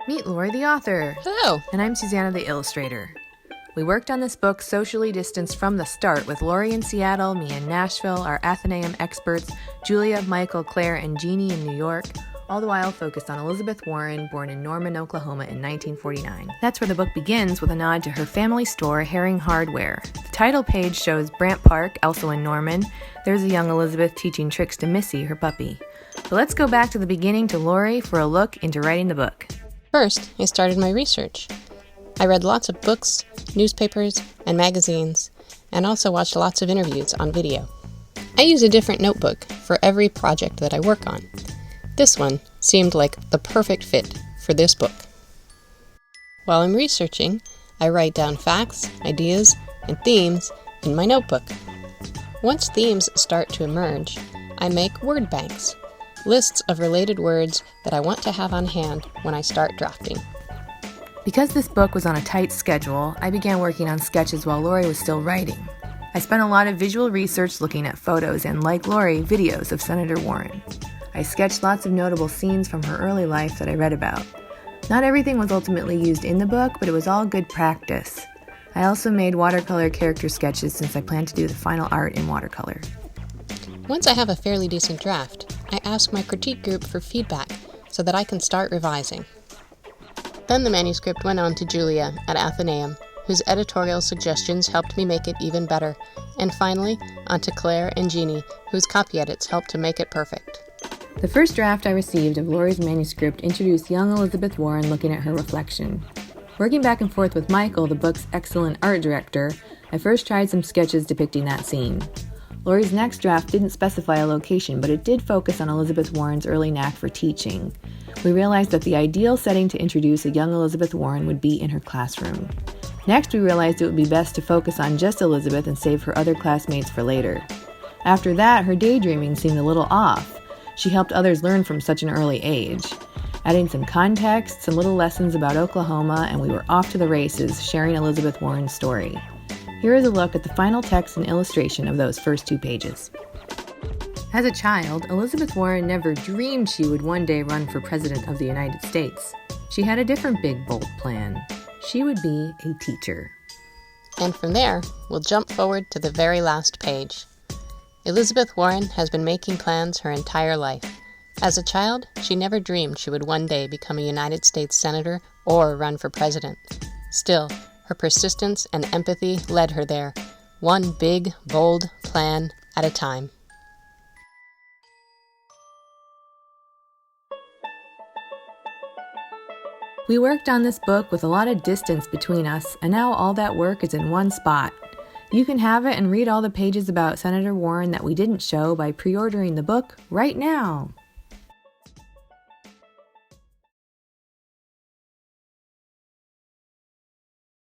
Meet Laurie the author. Hello. And I'm Susanna the illustrator. We worked on this book socially distanced from the start with Laurie in Seattle, me in Nashville, our Atheneum experts, Julia, Michael, Claire, and Jeannie in New York, all the while focused on Elizabeth Warren, born in Norman, Oklahoma in 1949. That's where the book begins with a nod to her family store, Herring Hardware. The title page shows Brant Park, also in Norman. There's a young Elizabeth teaching tricks to Missy, her puppy. But let's go back to the beginning to Laurie for a look into writing the book. First, I started my research. I read lots of books, newspapers, and magazines, and also watched lots of interviews on video. I use a different notebook for every project that I work on. This one seemed like the perfect fit for this book. While I'm researching, I write down facts, ideas, and themes in my notebook. Once themes start to emerge, I make word banks, lists of related words that I want to have on hand when I start drafting. Because this book was on a tight schedule, I began working on sketches while Laurie was still writing. I spent a lot of visual research looking at photos and, like Laurie, videos of Senator Warren. I sketched lots of notable scenes from her early life that I read about. Not everything was ultimately used in the book, but it was all good practice. I also made watercolor character sketches since I plan to do the final art in watercolor. Once I have a fairly decent draft, I ask my critique group for feedback so that I can start revising. Then the manuscript went on to Julia at Atheneum, whose editorial suggestions helped me make it even better, and finally on to Claire and Jeannie, whose copy edits helped to make it perfect. The first draft I received of Laurie's manuscript introduced young Elizabeth Warren looking at her reflection. Working back and forth with Michael, the book's excellent art director, I first tried some sketches depicting that scene. Laurie's next draft didn't specify a location, but it did focus on Elizabeth Warren's early knack for teaching. We realized that the ideal setting to introduce a young Elizabeth Warren would be in her classroom. Next, we realized it would be best to focus on just Elizabeth and save her other classmates for later. After that, her daydreaming seemed a little off. She helped others learn from such an early age. Adding some context, some little lessons about Oklahoma, and we were off to the races, sharing Elizabeth Warren's story. Here is a look at the final text and illustration of those first 2 pages. As a child, Elizabeth Warren never dreamed she would one day run for President of the United States. She had a different big, bold plan. She would be a teacher. And from there, we'll jump forward to the very last page. Elizabeth Warren has been making plans her entire life. As a child, she never dreamed she would one day become a United States Senator or run for president. Still, her persistence and empathy led her there, one big, bold plan at a time. We worked on this book with a lot of distance between us, and now all that work is in one spot. You can have it and read all the pages about Senator Warren that we didn't show by pre-ordering the book right now.